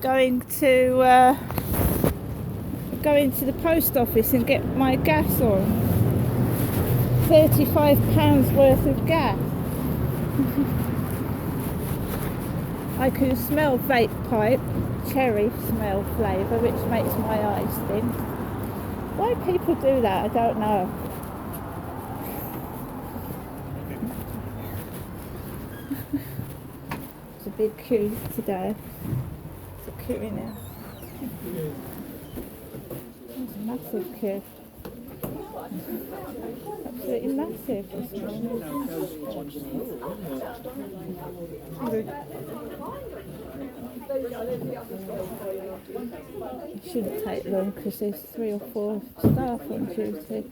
going to go into the post office and get my gas on. £35 worth of gas. I can smell vape pipe, cherry smell flavour, which makes my eyes sting. Why people do that, I don't know. It's a big queue today. It's a queue in there. It's a massive queue. Absolutely massive this morning. It shouldn't take long because there's 3 or 4 staff on duty.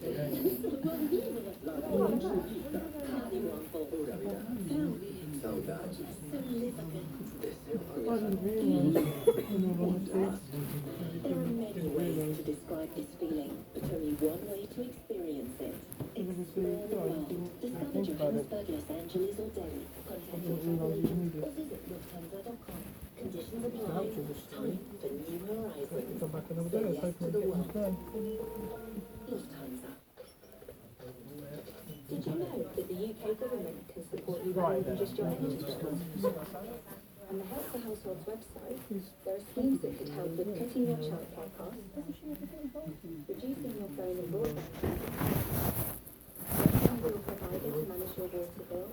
There are many ways to describe this feeling, but only one way to experience it. Explore the world. Discover Johannesburg, Los Angeles or Delhi. Contact your travel agent or visit Lufthansa.com. Conditions apply. Time for new horizons. Say yes to the world. Lufthansa. Did you know that the UK government can support you more than just your energy bills? On the Help for Households website, there are schemes that could help with cutting your childcare costs, reducing your phone and broadband costs, working with your provider to manage your water bills,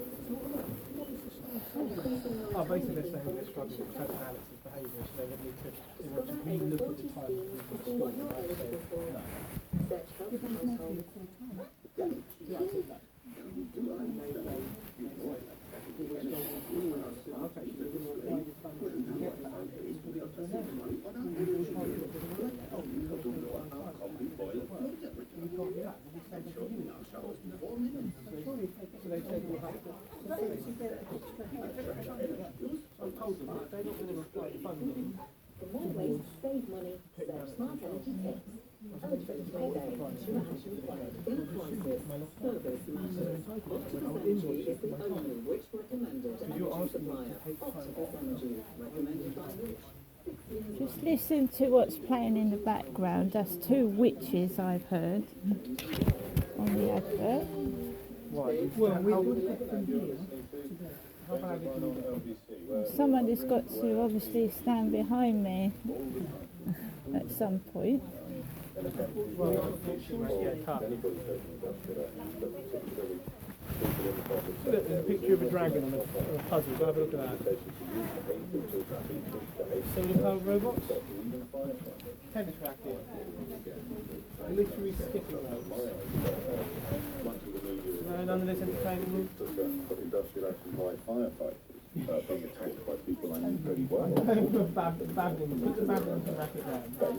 increasing your basically they're saying they're struggling with personality behaviour, so they need to discover over 40 schemes to see what you're eligible for. Search Help for Households. For more ways to save money, search Smart Energy Tips. Eligibility varies. Match required. Bill prices. Service matters. Octopus Energy is the only Which recommended energy supplier. Octopus Energy, recommended by Which. Just listen to what's playing in the background. That's 2 witches I've heard on the advert. Somebody's got to obviously stand behind me at some point. There's a picture of a dragon on a puzzle. Go have a look at that. Solar powered robots. Tennis racket. Literally skipping ropes. None of this entertainment. Industrial action by firefighters being attacked by people I know very well. Put the babbling racket down.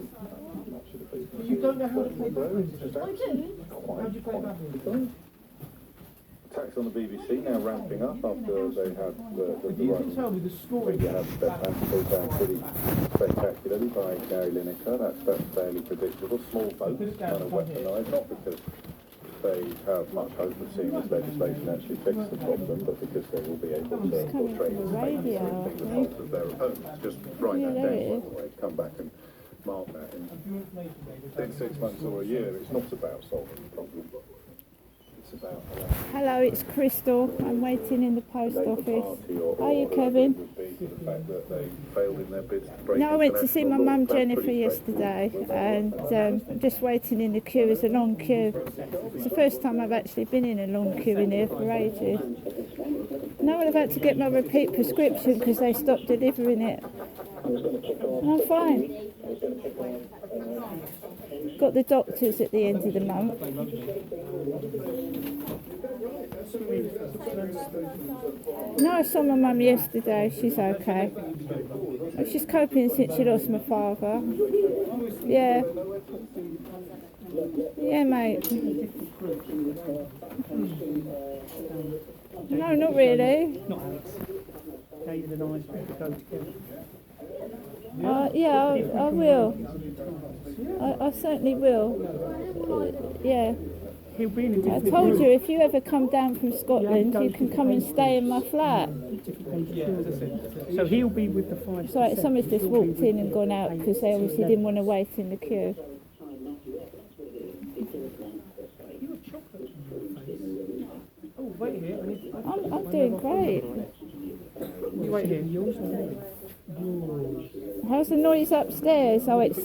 You don't know how to play babbling? I do. How do you play babbling? Attacks on the BBC now ramping up after they had the You can tell me the scoring. they had their plans to go down pretty spectacularly by Gary Lineker. That's fairly predictable. Small votes kind of weaponised, not because they have much hope of seeing this legislation actually fix the problem, but because they will be able to portray the faults of their opponents. Just write that down, by the way. Come back and mark that in 6 months or a year. It's not about solving the problem. It's about Hello, it's Crystal. I'm waiting in the post office. Are you, Kevin? No, I went to see my mum Jennifer yesterday, and I'm just waiting in the queue. It's a long queue. It's the first time I've actually been in a long queue in here for ages. Now I've had to get my repeat prescription because they stopped delivering it. I'm fine. Got the doctors at the end of the month. No, I saw my mum yesterday. She's okay. She's coping since she lost my father. Yeah. Yeah, mate. No, not really. Not Alex. David and I go together. Yeah, I will. I certainly will. Yeah. He'll be in a I different told room. you, if you ever come down from Scotland, you can come and stay in my flat. Yeah, as I said. So he'll be with the 5%. So somebody's just walked in and gone out because they obviously didn't want to wait in the queue. You got chocolate on your face. Oh, wait here. I'm doing great. You wait here. Yours or How's the noise upstairs? Oh, it's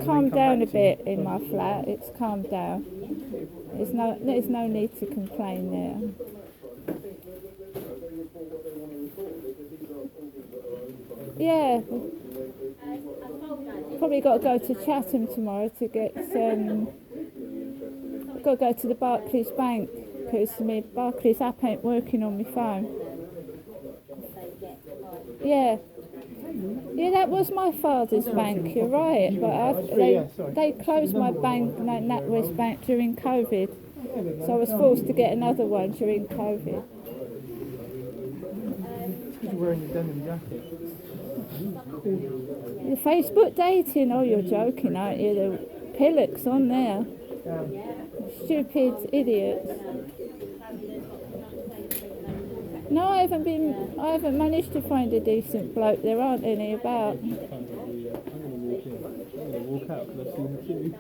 calmed down a bit in my flat. It's calmed down. There's no need to complain there. Yeah. Probably got to go to Chatham tomorrow to get some. I've got to go to the Barclays Bank because my Barclays app ain't working on my phone. Yeah. Yeah, that was my father's bank, you're right, but they closed my bank, NatWest Bank, during COVID, so I was forced to get another one during COVID. You're wearing your denim jacket. The Facebook dating, oh you're joking, aren't you? The pillocks on there. Stupid idiots. No, I haven't managed to find a decent bloke. There aren't any about. I'm going to walk out because I've seen the queue.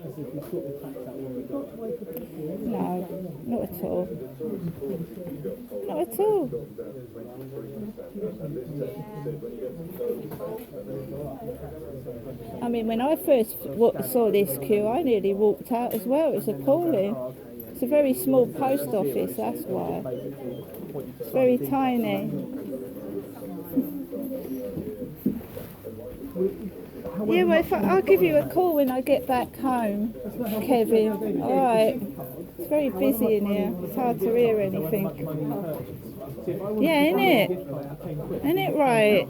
As if we sort the tax out where we got. No, not at all. Not at all. I mean, when I first saw this queue, I nearly walked out as well. It was appalling. It's a very small post office, that's why. It's very tiny. Yeah, well, I'll give you a call when I get back home, Kevin. All right. It's very busy in here. It's hard to hear anything. Yeah, isn't it right?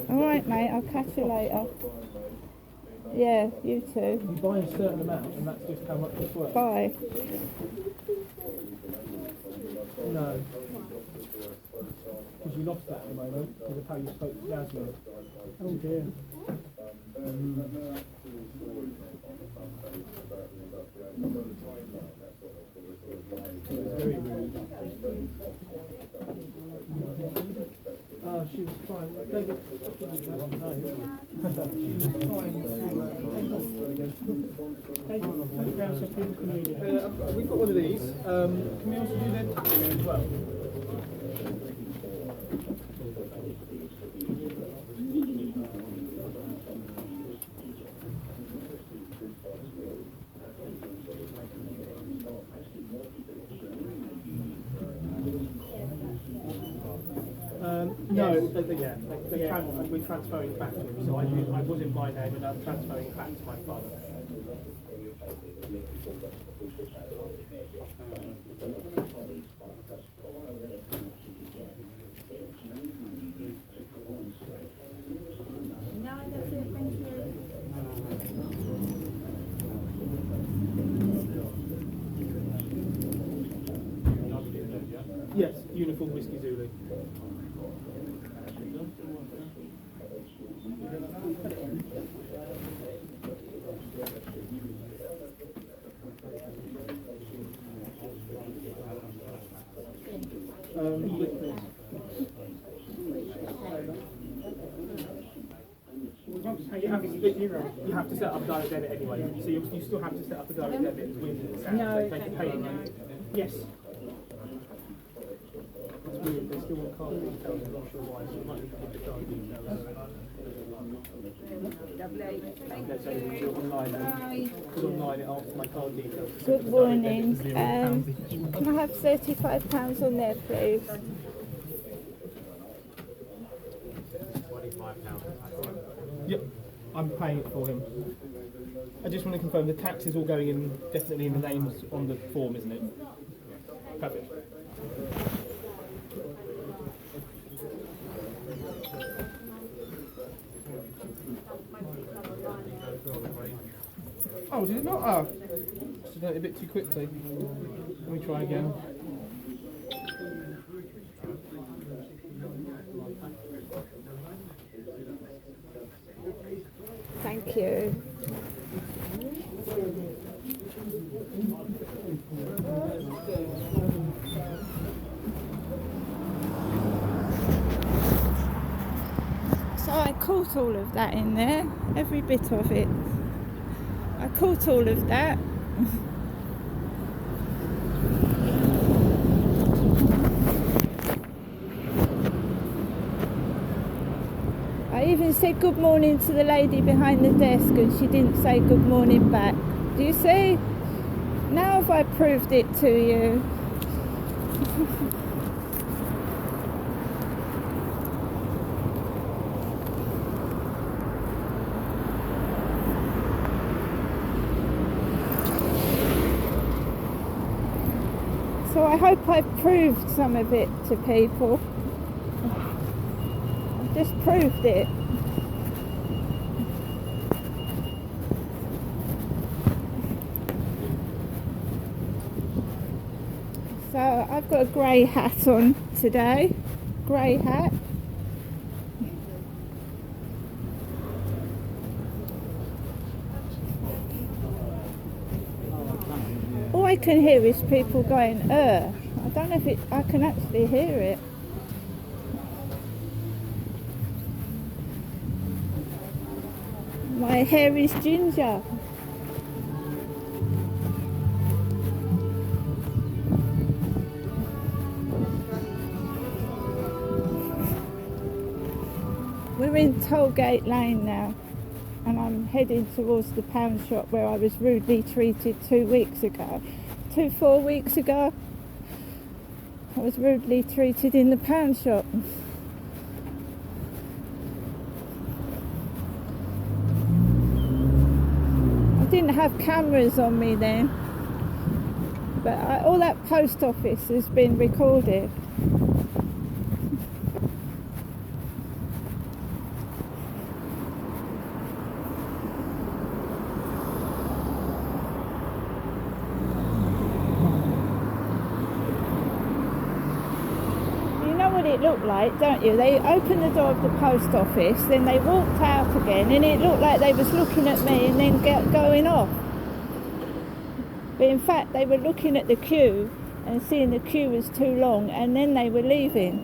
All right, mate. I'll catch you later. Yeah, you too. You buy a certain amount, and that's just how much it's worth. Bye. No. Because you lost that at the moment because of how you spoke to Jasmine. Oh dear. Very rude. Oh, she was fine. David, she was fine to we've got one of these. Can we also do that as well? No, we're transferring it back to him. So I was in my name and I'm transferring it back to my father. Yes, uniform whiskey Zulu. You have to set up a direct debit anyway, so you still have to set up a direct debit with Sam. No. They can pay you. Yes. It's weird, they still want card details, I'm not sure why, so it might need to give the card details. Because online it asks my card details. Good morning. Can I have £35 on there, please? Yep, I'm paying it for him. I just want to confirm the tax is all going in definitely in the names on the form, isn't it? Perfect. Oh, did it not? Ah, just done it a bit too quickly. Let me try again. you. So I caught all of that in there, every bit of it. I caught all of that. I even said good morning to the lady behind the desk and she didn't say good morning back. Do you see? Now have I proved it to you? So I hope I've proved some of it to people. I've just proved it. So I've got a grey hat on today. Grey hat. All I can hear is people going, I don't know if I can actually hear it. My hair is ginger. We're in Tollgate Lane now, and I'm heading towards the pound shop where I was rudely treated 4 weeks ago. I was rudely treated in the pound shop. I didn't have cameras on me then, but all that post office has been recorded. It looked like, don't you? They opened the door of the post office, then they walked out again, and it looked like they was looking at me and then going off. But in fact, they were looking at the queue and seeing the queue was too long, and then they were leaving.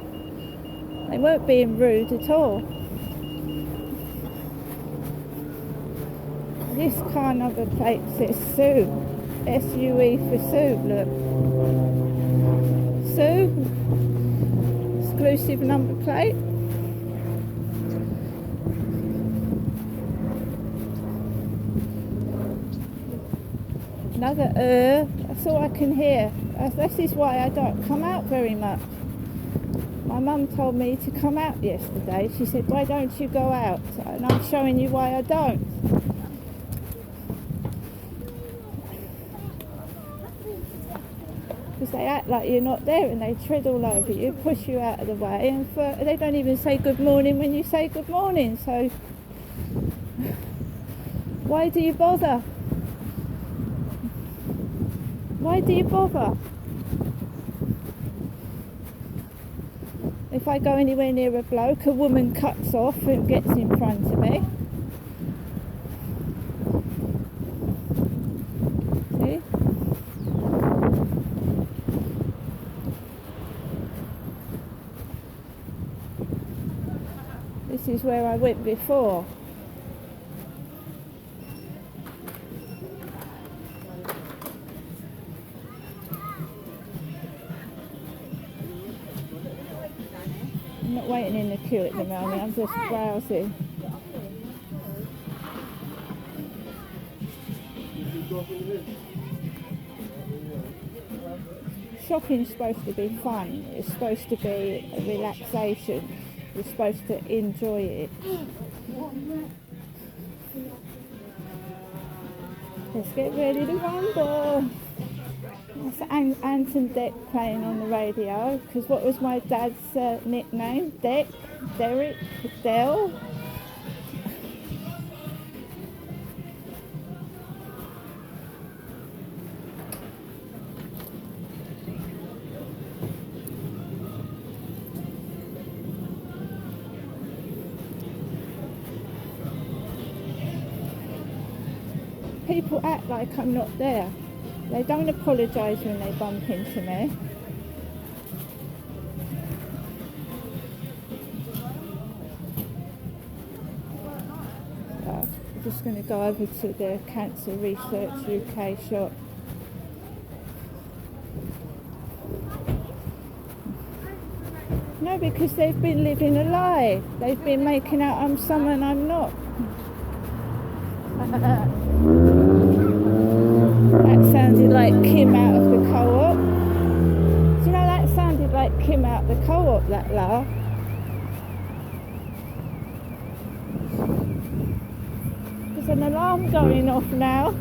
They weren't being rude at all. This car number plate says Sue. S-U-E for Sue, look. Sue. Exclusive number plate. Another that's all I can hear. This is why I don't come out very much. My mum told me to come out yesterday. She said, why don't you go out? And I'm showing you why I don't. Because they act like you're not there and they tread all over you, push you out of the way, and they don't even say good morning when you say good morning. So why do you bother? Why do you bother? If I go anywhere near a bloke, a woman cuts off and gets in front of me. See? This is where I went before. I'm not waiting in the queue at the moment, I'm just browsing. Shopping's supposed to be fun, it's supposed to be a relaxation, you're supposed to enjoy it. Let's get ready to rumble. That's Anton Deck playing on the radio, because what was my dad's nickname? Deck? Derek? Dell? people act like I'm not there. They don't apologise when they bump into me. I'm just going to go over to the Cancer Research UK shop. No, because they've been living a lie. They've been making out I'm someone I'm not. That sounded like Kim out of the co-op. Do you know that sounded like Kim out of the co-op, that laugh? There's an alarm going off now.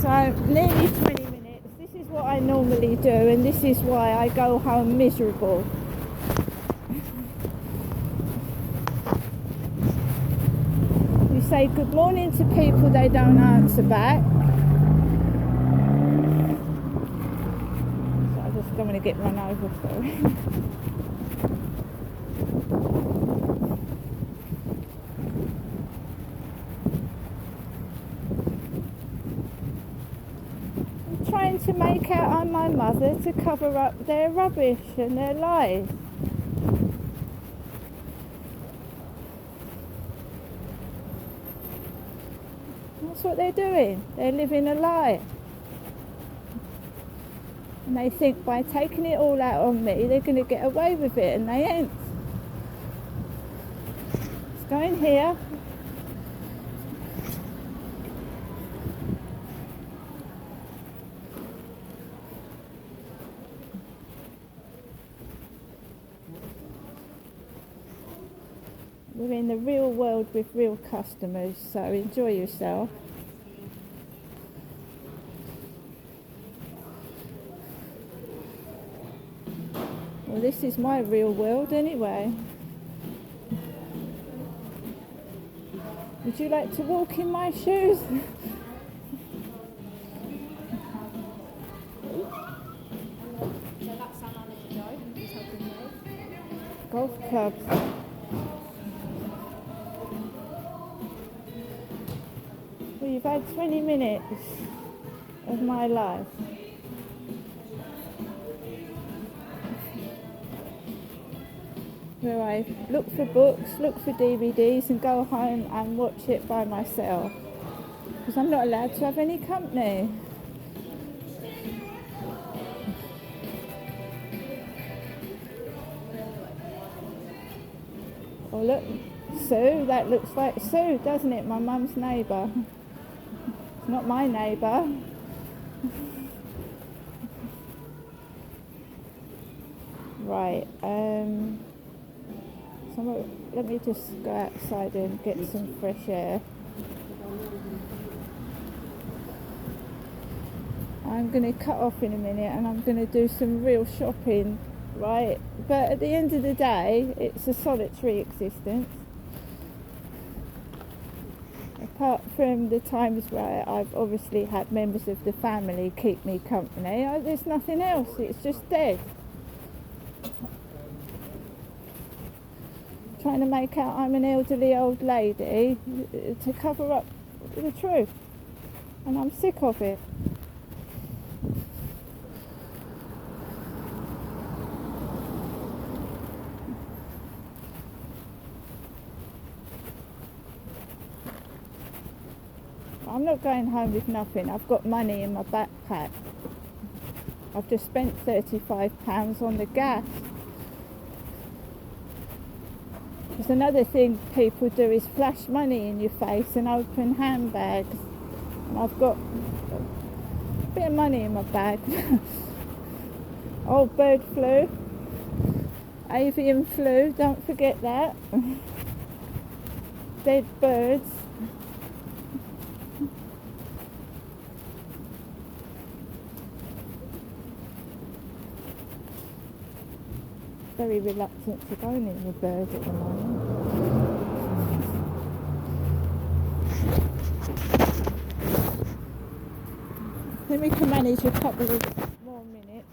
So, nearly 20 minutes. This is what I normally do, and this is why I go home miserable. You say good morning to people, they don't answer back. So I just don't want to get run over, sorry. I'm trying to make out I'm my mother to cover up their rubbish and their lies. That's what they're doing. They're living a lie. And they think by taking it all out on me, they're going to get away with it, and they ain't. Let's go in here. We're in the real world with real customers, so enjoy yourself. Well, this is my real world anyway. Would you like to walk in my shoes? Golf clubs. Well, you've had 20 minutes of my life. Where I look for books, look for DVDs and go home and watch it by myself. Because I'm not allowed to have any company. Oh look, Sue, that looks like Sue, doesn't it? My mum's neighbour. It's not my neighbour. Right, so let me just go outside and get some fresh air. I'm going to cut off in a minute and I'm going to do some real shopping, right? But at the end of the day, it's a solitary existence. Apart from the times where I've obviously had members of the family keep me company, there's nothing else, it's just dead. Trying to make out I'm an elderly old lady to cover up the truth, and I'm sick of it. I'm not going home with nothing. I've got money in my backpack. I've just spent £35 on the gas. There's another thing people do is flash money in your face and open handbags. And I've got a bit of money in my bag. Oh, bird flu. Avian flu, don't forget that. Dead birds. Very reluctant to go near the bird at the moment. Then we can manage a couple of more minutes.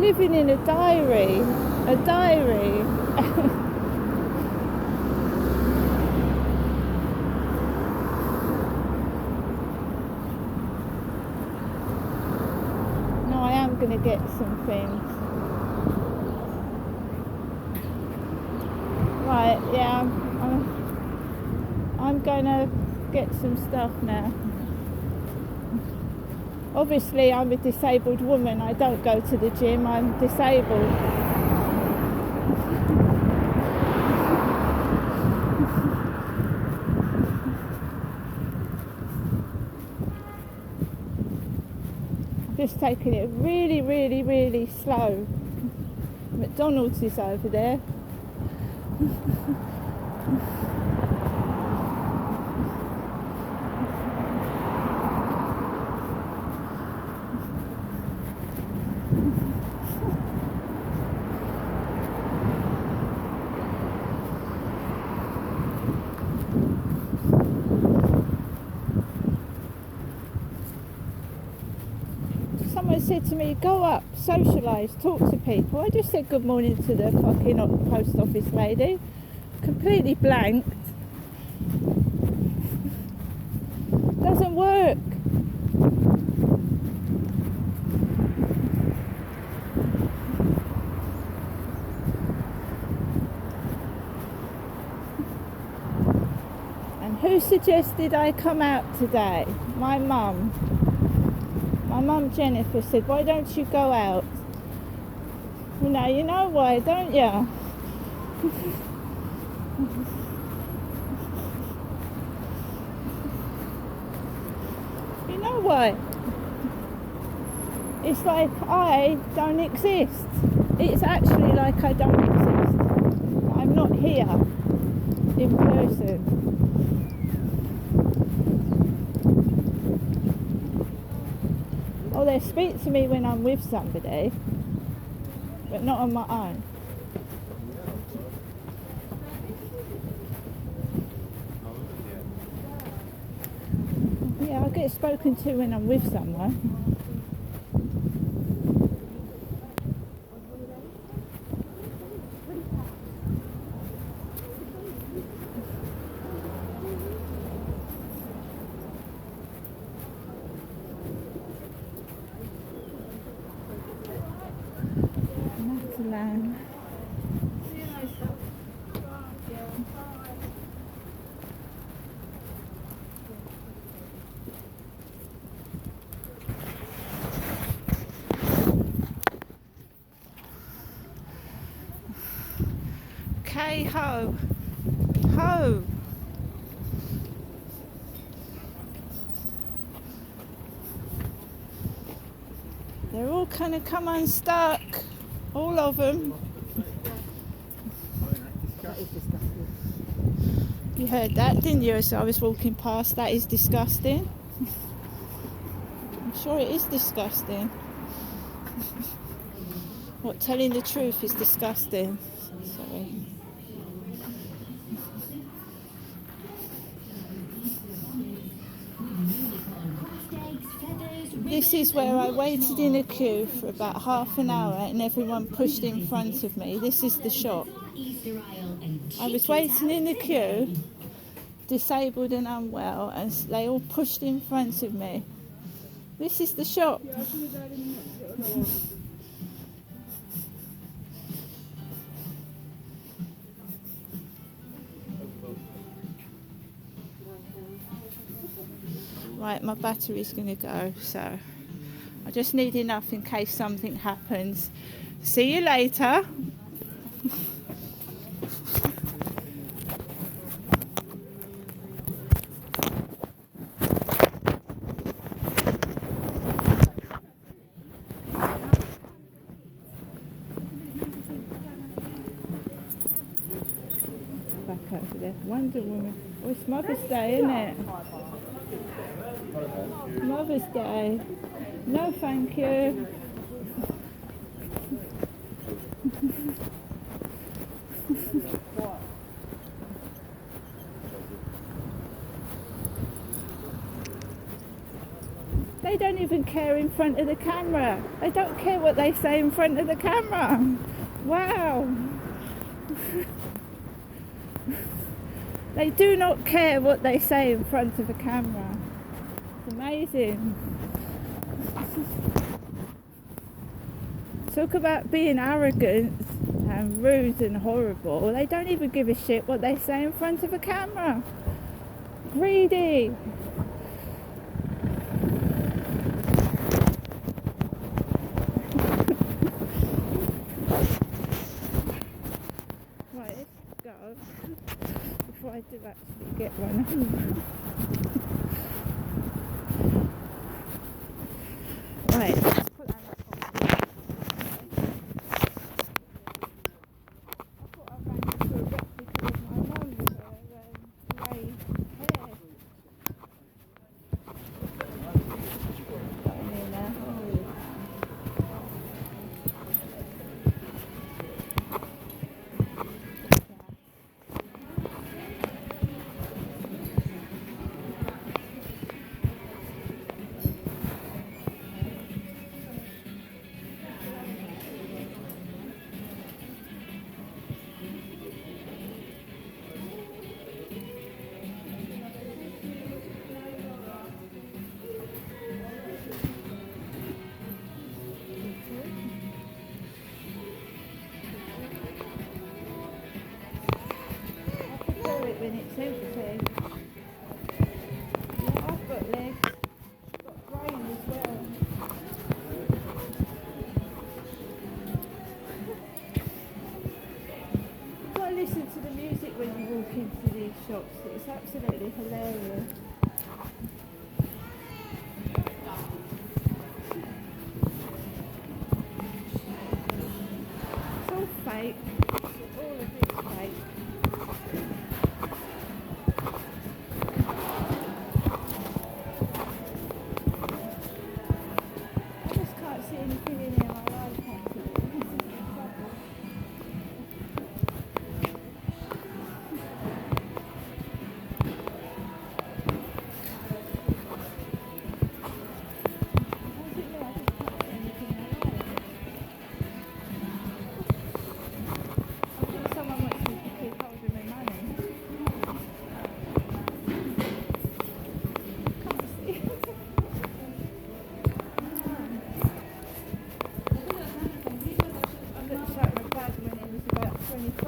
living in a diary. A diary. No, I am going to get some things. Right, yeah, I'm going to get some stuff now. Obviously, I'm a disabled woman. I don't go to the gym. I'm disabled. I'm just taking it really, really, really slow. McDonald's is over there. Someone said to me, go up, socialise, talk to people. I just said good morning to the fucking post office lady. Completely blanked. Doesn't work. And who suggested I come out today? My mum. My mum Jennifer said, why don't you go out? Well, now you know why, don't you? You know why? It's like I don't exist. It's actually like I don't exist. I'm not here in person. Oh, they speak to me when I'm with somebody, but not on my own. Yeah, I get spoken to when I'm with someone. Land. Okay, ho. Ho. They're all kind of come unstuck. All of them. That is disgusting. You heard that, didn't you, as I was walking past? That is disgusting. I'm sure it is disgusting. What, telling the truth is disgusting? Sorry. This is where I waited in a queue for about half an hour and everyone pushed in front of me. This is the shop. I was waiting in the queue, disabled and unwell, and they all pushed in front of me. This is the shop. Right, my battery's going to go, so I just need enough in case something happens. See you later. Back over there. Wonder Woman. Oh, it's Mother's Day, isn't it? Mother's Day. No, thank you. They They don't even care in front of the camera. They don't care what they say in front of the camera. Wow. They do not care what they say in front of a camera. It's amazing. Talk about being arrogant and rude and horrible. They don't even give a shit what they say in front of a camera. Greedy. Right, let's go before I do actually get one. Right, let's put that up. I thought I ran into a replica of my mum with her grey hair. Got in here now. When it's empty. Yeah, I've got legs. I've got brain as well. You've got to listen to the music when you walk into these shops. It's absolutely hilarious. It's all fake. All of it's fake. I just can't see anything in here I like actually. This is the trouble. I don't know, I just can't see anything I like. I think someone wants me to keep hold of my money. Can't see. I looked at my dad when he was about 25.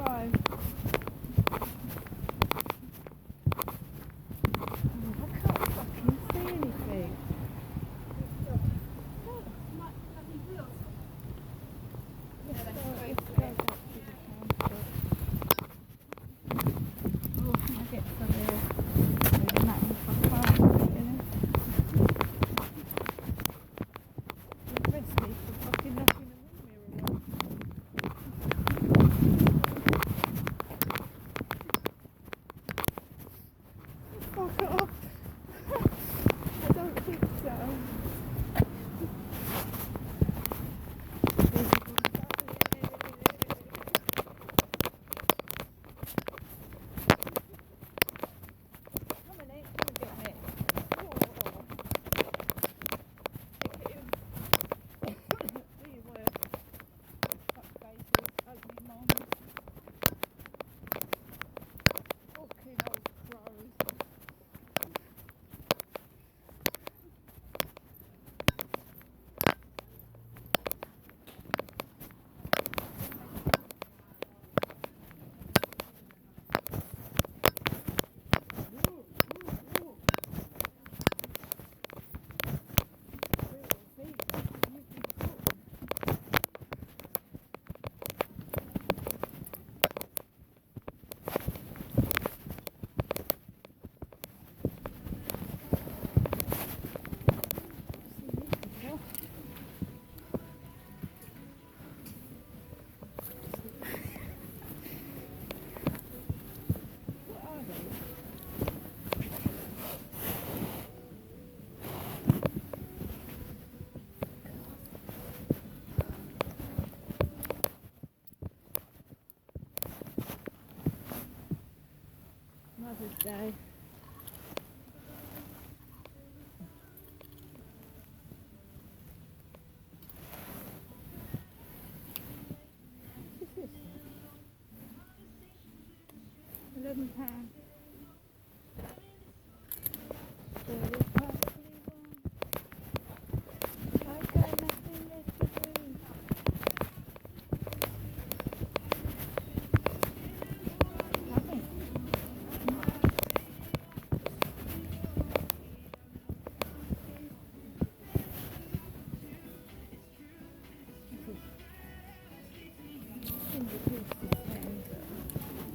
I can't fucking see anything. Let's go back to the counter. Oh, I get some really magnifying. Arrest me for fucking knocking the wall mirror off. Fuck off. I don't think so. Come on, Nick, come and get me. Whoa. Do your work. Fuck faces, ugly moms. Fucking old crows. Mother's Day. £11. Okay, nothing left to do. Nothing.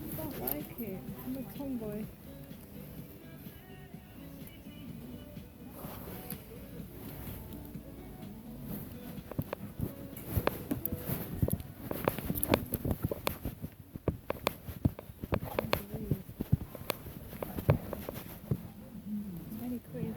I don't like it. I'm a tomboy. Any quid.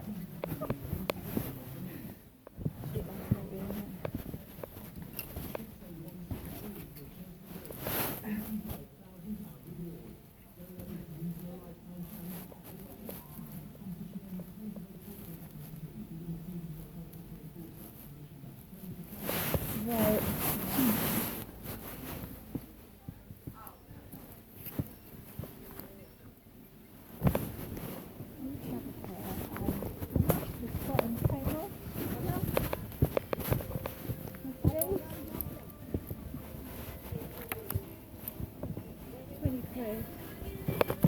Right. £20.